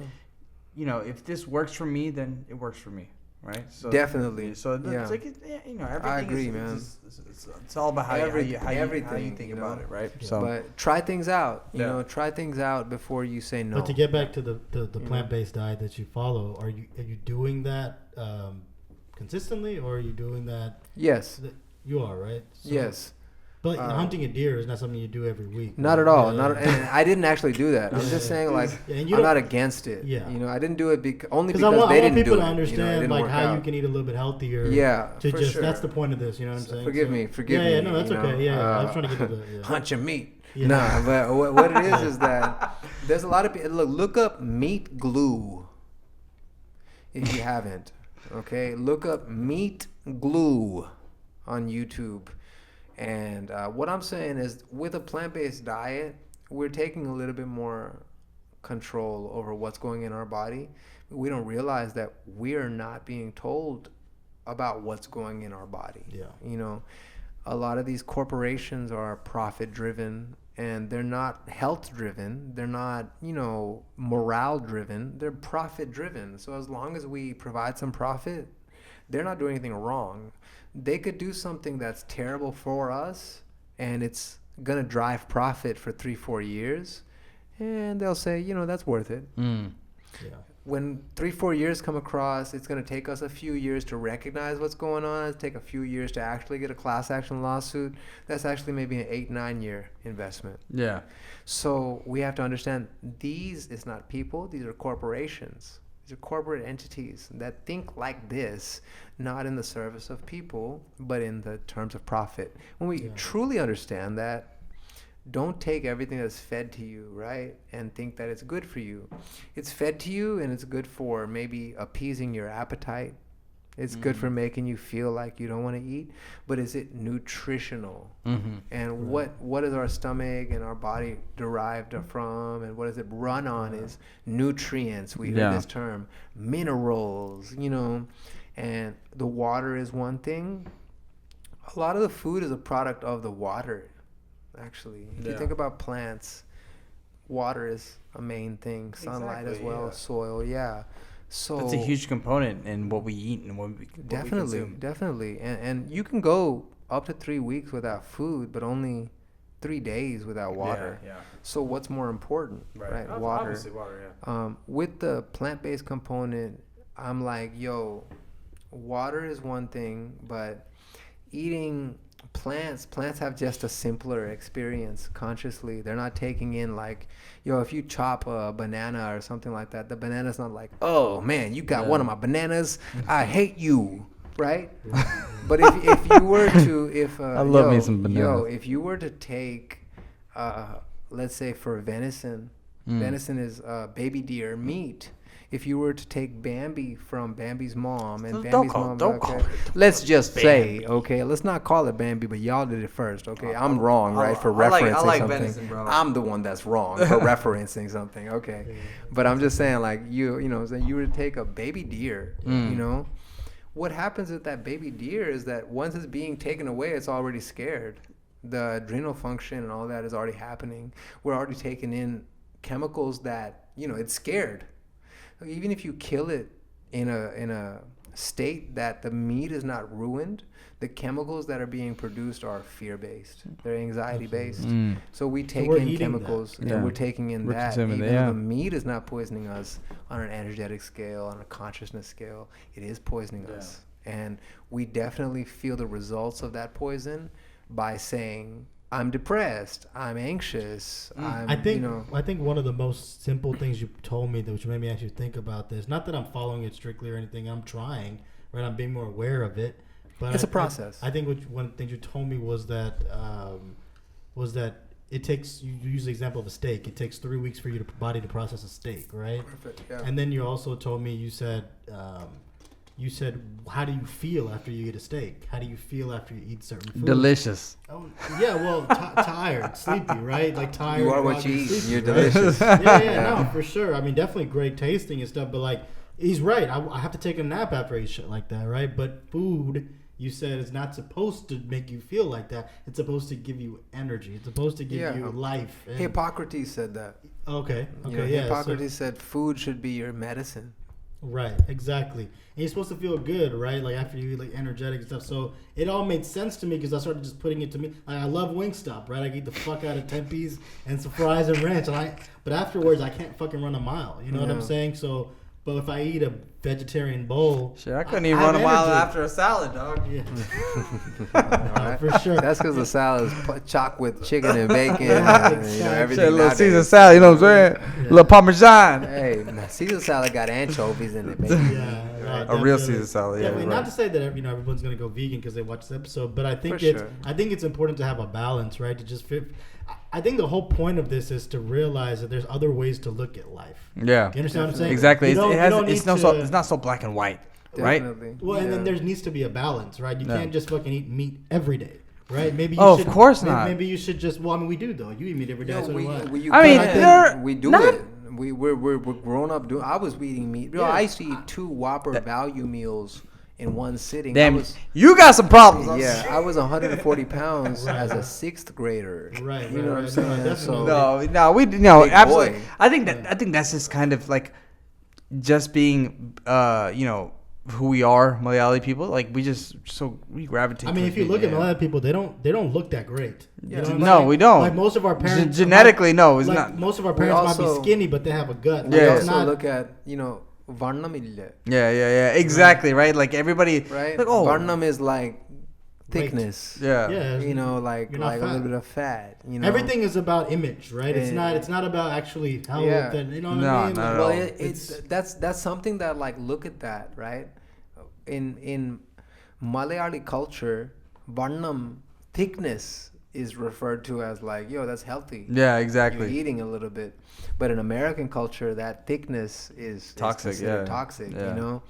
if this works for me, then it works for me. Right. So definitely. So it's like everything. I agree, man. It's all about how you think about it, right? Yeah. So, but try things out. Try things out before you say no. But to get back to the plant-based diet that you follow, are you doing that consistently, or are you doing that? Yes. You are, right? So, yes. But hunting a deer is not something you do every week. Not at all. And I didn't actually do that. I'm just saying, like, I'm not against it. Yeah. I didn't do it only because they didn't do it. I want people to understand like how you can eat a little bit healthier. Yeah. That's the point of this. You know what I'm saying? Forgive me. Yeah. No, that's okay. Yeah. I was trying to get to the hunt your meat. Yeah. Nah, but what it is that there's a lot of people. Look up meat glue. If you haven't, okay, look up meat glue on YouTube. And what I'm saying is, with a plant-based diet, we're taking a little bit more control over what's going in our body. We don't realize that we are not being told about what's going in our body. Yeah. A lot of these corporations are profit-driven, and they're not health-driven. They're not, morale-driven. They're profit-driven. So as long as we provide some profit, they're not doing anything wrong. They could do something that's terrible for us, and it's going to drive profit for 3-4 years, and they'll say, that's worth it. Yeah. When 3-4 years come across, it's going to take us a few years to recognize what's going on. It'll take a few years to actually get a class action lawsuit. That's actually maybe an 8-9 year investment. Yeah. So we have to understand it's not people, these are corporations. These are corporate entities that think like this, not in the service of people, but in the terms of profit. When we truly understand that, don't take everything that's fed to you, right, and think that it's good for you. It's fed to you, and it's good for maybe appeasing your appetite. It's good for making you feel like you don't want to eat, but is it nutritional? And what is our stomach and our body derived from, and what does it run on is nutrients. We hear this term, minerals, and the water is one thing. A lot of the food is a product of the water, actually. If you think about plants, water is a main thing, sunlight as well, soil, So it's a huge component in what we eat and what we consume. Definitely. And you can go up to 3 weeks without food, but only 3 days without water. Yeah. So what's more important, right? Water. Obviously water, with the plant-based component, I'm like, water is one thing, but eating plants have just a simpler experience consciously. They're not taking in like, if you chop a banana or something like that, the banana's not like, oh man, you got one of my bananas, I hate you, right? But if you were to, I love me some banana. If you were to take, let's say for venison is baby deer meat. If you were to take Bambi from Bambi's mom and Bambi's mom, let's just say, let's not call it Bambi, but y'all did it first, I'm wrong, right, for referencing something. Venison, bro. I'm the one that's wrong for referencing something, But I'm just saying, like, you were to take a baby deer, what happens with that baby deer is that once it's being taken away, it's already scared. The adrenal function and all that is already happening. We're already taking in chemicals that, it's scared. Even if you kill it in a state that the meat is not ruined, the chemicals that are being produced are fear-based. They're anxiety-based. So we take in chemicals and we're taking in that. Even though the meat is not poisoning us on an energetic scale, on a consciousness scale, it is poisoning us. And we definitely feel the results of that poison by saying, I'm depressed. I'm anxious. I think one of the most simple things you told me, which made me actually think about this. Not that I'm following it strictly or anything. I'm trying, right? I'm being more aware of it. But It's a process. I think one of the things you told me was that it takes, you use the example of a steak. It takes 3 weeks for your body to process a steak, right? Perfect. Yeah. And then you also told me, you said, how do you feel after you eat a steak? How do you feel after you eat certain food? Delicious. Oh, yeah, well, tired, sleepy, right? Like tired. You are what you groggy, eat. sleepy, You're right? delicious. Yeah, no, for sure. I mean, definitely great tasting and stuff, but like, he's right. I have to take a nap after I eat shit like that, right? But food, you said, is not supposed to make you feel like that. It's supposed to give you energy. It's supposed to give you life. And, Hippocrates said that. Okay, Yeah. Hippocrates said food should be your medicine. Right, exactly. And you're supposed to feel good, right? Like after you eat, like energetic and stuff. So it all made sense to me because I started just putting it to me. Like, I love Wingstop, right? I can eat the fuck out of Tempe's and some fries and ranch, but afterwards I can't fucking run a mile. You know what I'm saying? So, but if I eat a vegetarian bowl, Shit, I couldn't even run a mile after a salad, dog. Yeah, Right? for sure. That's because the salad is chocked with chicken and bacon. Exactly. Everything Shit, a little nowadays. Caesar salad, you know what I'm saying? Yeah. Little Parmesan. Hey, Caesar salad got anchovies in it, baby. Yeah, right, A real definitely. Caesar salad, yeah, Definitely. right. Not to say that everyone's gonna go vegan because they watch this episode, but I think For sure. I think it's important to have a balance, right? To just fit. I think the whole point of this is to realize that there's other ways to look at life. Yeah. You understand what I'm saying? Exactly. You don't- you don't It's need not to- so black and white, right? Definitely. Well, and then Yeah. there needs to be a balance, right? You Yeah. can't just fucking eat meat every day, right? Maybe you Oh, should, of course maybe, not. Maybe you should just. Well, I mean, we do though. You eat meat every day. Yo, so do I. I mean, but I think they're we do not- it. We're grown up doing. I was eating meat. Yo, Yeah. I used to eat 2 Whopper value meals in one sitting. Damn, I was, you got some problems. yeah, I was 140 pounds as a 6th grader. Right, You know what I'm right, saying? right, So definitely. No, Big absolutely. boy. I think that's just kind of like just being, who we are, Malayali people. Like we gravitate. I mean, if you look at a lot of people, they don't look that great. Yeah. You know what I'm No, saying? we don't. Like most of our parents, genetically, no, it's like not. most of our We parents might also- be skinny, but they have a gut. we Like, Yeah. it's also not- look at varnam ille, Yeah, exactly, right? Like everybody, right? like, oh, Varnam is like Weight. thickness. yeah, Yeah, Like you're not a fat. little bit of fat. Everything is about image, right? It's Yeah. not about actually health. Yeah. And, you know what No, I mean? not at Well, all. it's that's something that, like, look at that, right? In Malayali culture, varnam, thickness, is referred to as like, yo, that's healthy. yeah, You're exactly. eating a little bit, but in American culture, that thickness is Toxic, considered yeah. toxic. Yeah. You know,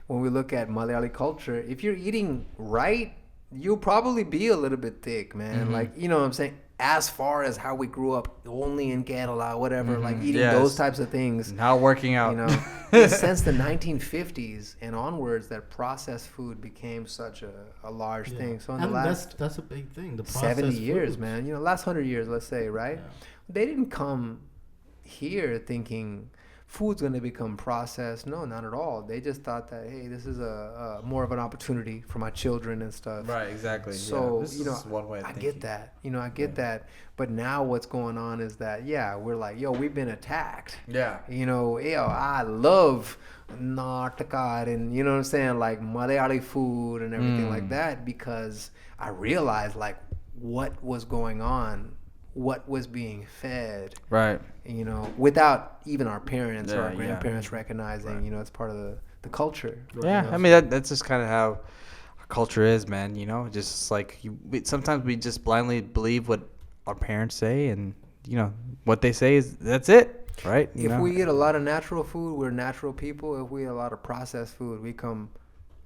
when we look at Malayali culture, if you're eating right, you'll probably be a little bit thick, man. Mm-hmm. Like, you know what I'm saying? As far as how we grew up, only in Kerala, whatever, like eating Yes. those types of things. Not working out. You know, it's since the 1950s and onwards that processed food became such a large Yeah. thing. So in I the mean, last that's a big thing. The 70 processed years, foods. man, last 100 years, let's say, right? Yeah. They didn't come here thinking food's going to become processed. No, not at all. They just thought that, hey, this is a more of an opportunity for my children and stuff. Right, exactly. So, this you know, is one way of I thinking. get that. I get that. But now what's going on is that, yeah, we're like, yo, we've been attacked. Yeah. Yo, I love Natakar and, you know what I'm saying, like Malayali food and everything like that, because I realized, like, what was going on, what was being fed, Right. without even our parents or Yeah, our yeah. grandparents recognizing, it's part of the culture. Yeah, I mean that's just kind of how our culture is, man. Just like sometimes we just blindly believe what our parents say, and what they say is that's it, right? If we eat a lot of natural food, we're natural people. If we eat a lot of processed food, we become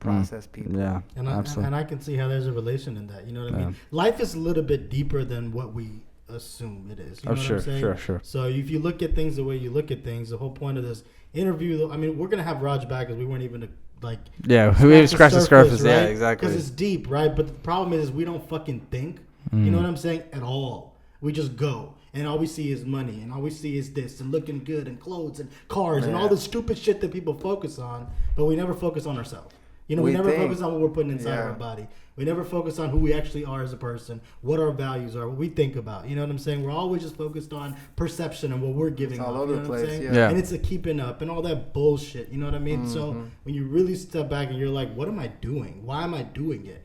processed people. yeah, And absolutely. I can see how there's a relation in that. You know what I Yeah. mean? Life is a little bit deeper than what we assume it is. You know what I'm saying? sure. So if you look at things the way you look at things, the whole point of this interview, I mean, we're gonna have Raj back because we weren't even like Yeah, we scratched the surface. Yeah, exactly. Because it's deep, right? But the problem is we don't fucking think. You know what I'm saying? At all. We just go. And all we see is money, and all we see is this, and looking good, and clothes, and cars, and all the stupid shit that people focus on, but we never focus on ourselves. We We never think. focus on what we're putting inside Yeah. our body. We never focus on who we actually are as a person, what our values are, what we think about. You know what I'm saying? We're always just focused on perception and what we're giving It's all off, over you the know what I'm place, saying? yeah. And it's a keeping up and all that bullshit. You know what I mean? So when you really step back and you're like, what am I doing? Why am I doing it?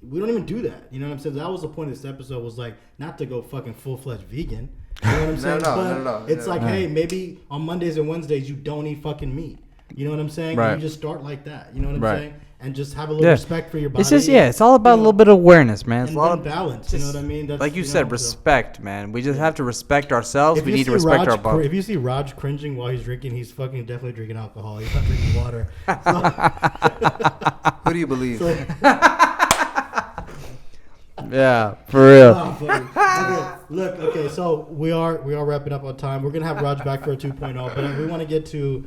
We don't even do that. You know what I'm saying? That was the point of this episode, was like not to go fucking full-fledged vegan. You know what I'm saying? No. It's like, hey, maybe on Mondays and Wednesdays you don't eat fucking meat. You know what I'm saying? Right. And you just start like that. You know what I'm Right. saying? And just have a little respect for your body. It's just it's all about a little bit of awareness, man. It's And a lot then of balance. You know what I mean? That's, like you know, said, so- respect, man. We just have to respect ourselves. If We you need to see respect Raj our body. If you see Raj cringing while he's drinking, he's fucking definitely drinking alcohol. He's not drinking water. Who do you believe? So, Yeah, for real. okay, look, okay, so we are wrapping up on time. We're gonna have Raj back for a 2.0, but we want to get to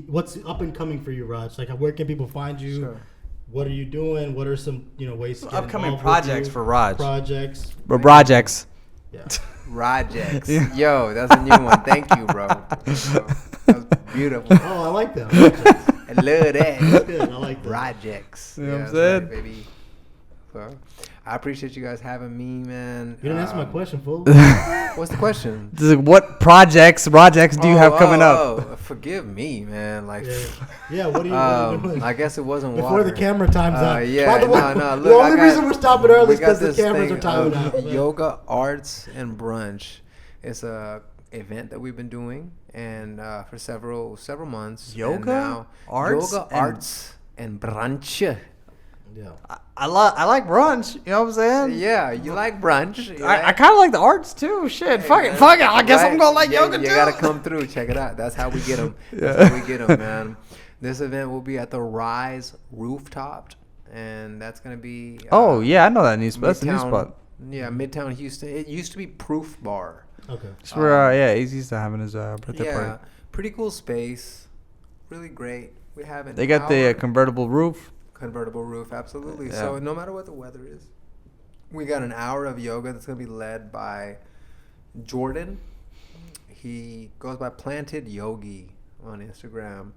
what's up and coming for you, Raj. Like, where can people find you? Sure. What are you doing? What are some ways to get Upcoming involved with projects you? for Raj. Projects. Projects. Yeah. Rjx. Yo, that's a new one. Thank you, bro. That was beautiful. Oh, I like that. Projects. I love that. That's good. I like that. Rjx. You know what I'm that's saying? right, baby. So, I appreciate you guys having me, man. You didn't answer my question, fool. What's the question? What projects do you have coming up? Oh, forgive me, man. Like, Yeah. What are you what are you doing? I guess it wasn't Before water. the camera times out. Yeah, By the way, no. Look, the only reason we're stopping early we is because got the this cameras thing are timing of out. Yoga, arts, and brunch. It's a event that we've been doing, and for several months. Yoga, and now, arts, arts, and brunch. Yeah. I like brunch. You know what I'm saying? Yeah, you like brunch. I kind of like the arts too. Shit, fuck it. I guess I'm gonna like yoga You too. gotta come through. Check it out. That's how we get them. That's how we get them, man. This event will be at the Rise Rooftop, and that's gonna be. Oh yeah, I know that new spot. That's a new Midtown- spot. Yeah, Midtown Houston. It used to be Proof Bar. Okay. It's where he's used to having his birthday Yeah, party. pretty cool space. Really great. We have an They got the hour- convertible roof. convertible roof, absolutely. Yeah. So no matter what the weather is, we got an hour of yoga that's gonna be led by Jordan. He goes by Planted Yogi on Instagram.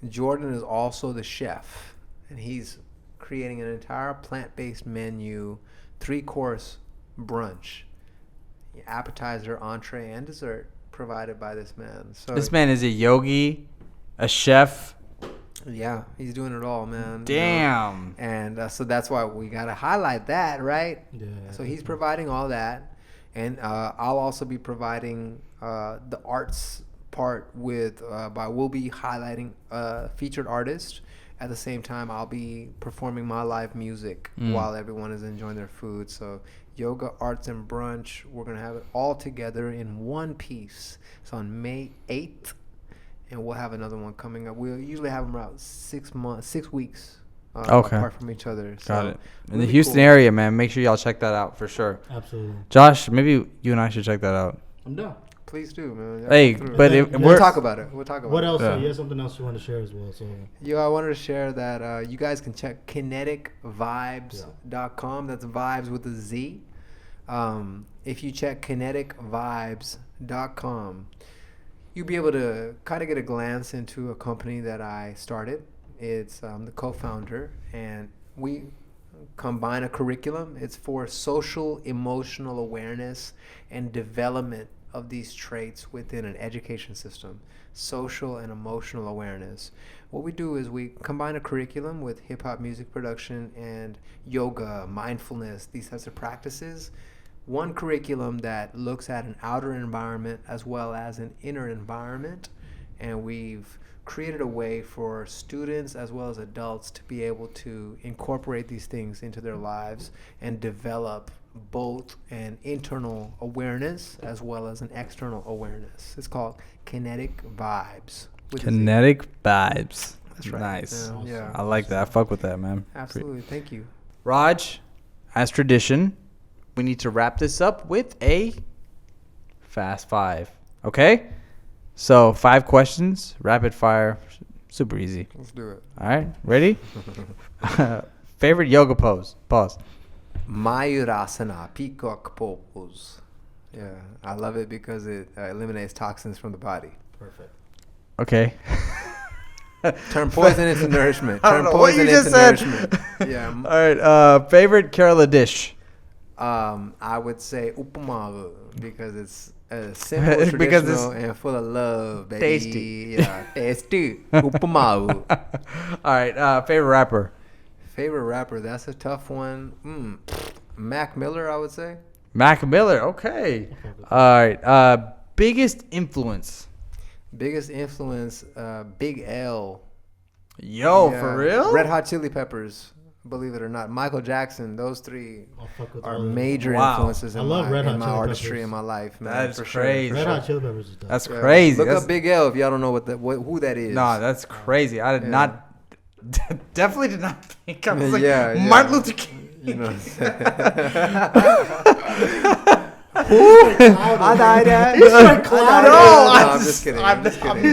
Jordan is also the chef, and he's creating an entire plant-based menu, 3-course brunch, appetizer, entree, and dessert provided by this man. So This man is a yogi, a chef. yeah, he's doing it all, man. you know. Damn. And so that's why we got to highlight that, right? Yeah. So he's providing all that. And I'll also be providing the arts part we'll be highlighting a featured artist. At the same time, I'll be performing my live music while everyone is enjoying their food. So yoga, arts, and brunch, we're going to have it all together in one piece. It's on May 8th. And we'll have another one coming up. We'll usually have them about 6 weeks Okay. apart from each other. So Got it. In the really Houston cool. area, man, make sure y'all check that out for sure. Absolutely. Josh, maybe you and I should check that out. I'm done. Please do, man. Y'all Hey, come through. but if we'll we're talk about it. We'll talk about What it. else? Yeah. You have something else you want to share as well. So Yo, I wanted to share that you guys can check kineticvibes.com. That's vibes with a Z. If you check kineticvibes.com, you'll be able to kind of get a glance into a company that I started. It's the co-founder, and we combine a curriculum. It's for social emotional awareness and development of these traits within an education system. Social and emotional awareness. What we do is we combine a curriculum with hip-hop music production and yoga, mindfulness, these types of practices. One curriculum that looks at an outer environment as well as an inner environment, and we've created a way for students as well as adults to be able to incorporate these things into their lives and develop both an internal awareness as well as an external awareness. It's called Kinetic Vibes. with a Z. Kinetic vibes. That's right. Nice. Yeah. I like that. I fuck with that, man. Absolutely. Thank you. Raj, as tradition, we need to wrap this up with a fast 5. Okay? So 5 questions, rapid fire, super easy. Let's do it. All right, ready? Favorite yoga pose? Pause. Mayurasana, peacock pose. Yeah, I love it because it eliminates toxins from the body. perfect. Okay. Turn poison into nourishment. I don't Turn know what poison you just into said. nourishment. Yeah. All right. Favorite Kerala dish? I would say upama because it's simple, Because traditional, and full of love, baby. Tasty. Yeah, tasty. Upama. All right. Favorite rapper? Favorite rapper? That's a tough one. Mac Miller, I would say. Mac Miller. Okay. All right. Biggest influence. Biggest influence, Big L. Yo, Yeah. for real? Red Hot Chili Peppers, believe it or not. Michael Jackson, those three I'll fuck with are all of them. major Wow. influences I in love my, Red Hot in my Chili artistry Peppers. in my life, man. That's for crazy. Sure. Red Hot Chili Peppers is dope. That's Yeah. crazy. Look That's, up Big L if y'all don't know who that is. Nah, that's crazy. I did Yeah. not. Definitely did not think. I was like, Yeah, yeah. Martin Luther King. You know what I'm saying? I died at. He's straight clown. No, I'm just kidding. I'm just kidding. He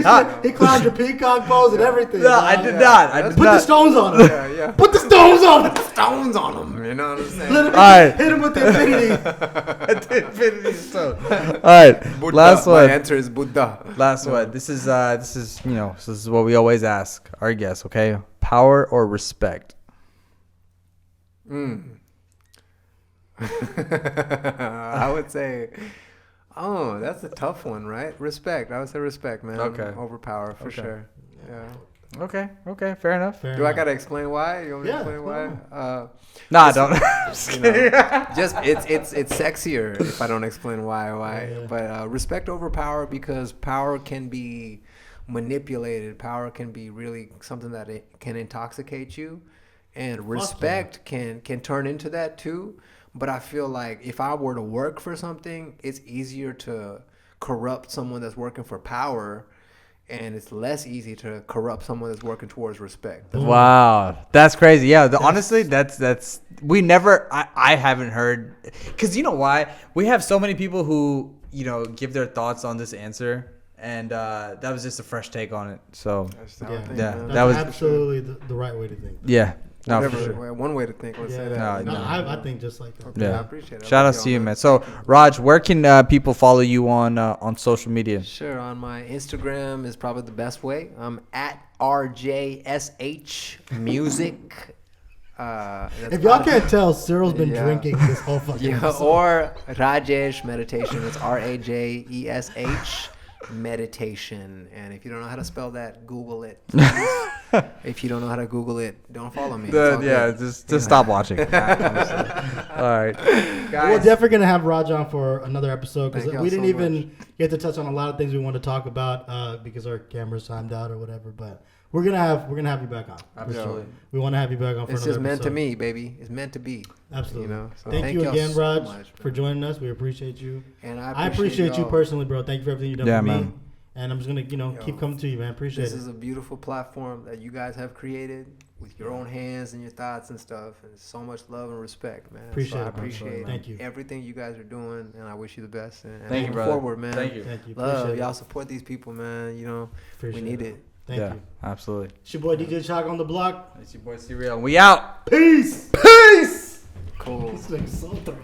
clowned your peacock pose and everything. No, I did not. I did Put not. the stones on him. Yeah, yeah. Put the stones on him. Stones on them. You know what I'm saying? Let him Alright. hit him with the infinity. Infinity Stone. All right, Buddha. last My one. answer is Buddha. Last one. This is this is what we always ask our guests. Okay, power or respect? I would say, that's a tough one, right? Respect. I would say respect, man. Okay. Over power, for Okay. sure. Yeah. Okay, fair enough. Fair Do I enough. gotta explain why? You want me to Yeah, explain why? Nah, don't. You know, just it's sexier if I don't explain why. Yeah. But respect over power, because power can be manipulated. Power can be really something that it can intoxicate you, and respect can turn into that too. But I feel like if I were to work for something, it's easier to corrupt someone that's working for power, and it's less easy to corrupt someone that's working towards respect. Wow, that's crazy. Yeah, honestly, that's we never. I haven't heard, because you know why? We have so many people who give their thoughts on this answer, and that was just a fresh take on it. So That's how I think, Yeah, man. That's that was- absolutely the right way to think. yeah, no, for Whatever, sure. one way to think. Let's say that. No, I think just like that. Okay, Yeah. I appreciate it. I Shout love outs to y'all, you, man. So Raj, where can people follow you on social media? Sure, on my Instagram is probably the best way. I'm at RJSH Music. That's If y'all probably- can't tell, Cyril's been Yeah. drinking this whole fucking yeah, episode. or Rjsh Meditation. It's RAJESH Meditation. And if you don't know how to spell that, Google it. If you don't know how to Google it, don't follow me. It's all good. just stop watching. All right, We're guys. definitely gonna have Raj on for another episode, because Thank y'all we didn't so even get to touch on a lot of things we want to talk about because our camera's timed out or whatever. But we're gonna have you back on. Absolutely. We want to have you back on for It's another just meant to episode. me, baby. It's meant to be. Absolutely. You know, so thank you y'all again, so Raj, much, for man. joining us. We appreciate you. And I appreciate you y'all. personally, bro. Thank you for everything you've done Yeah, for me. man. And I'm just gonna, keep coming to you, man. Appreciate This it. is a beautiful platform that you guys have created with your own hands and your thoughts and stuff. And so much love and respect, man. Appreciate so I it, bro. appreciate Thank you. everything you guys are doing, and I wish you the best. And Thank you, moving brother. forward, man. Thank you. Thank you. Love Appreciate y'all it. support these people, man. You know, Appreciate we need it. Thank Yeah, you. absolutely. It's your boy DJ Chalk on the block. It's your boy C-Real, and we out. Peace. Peace. Cool. This thing's so thorough.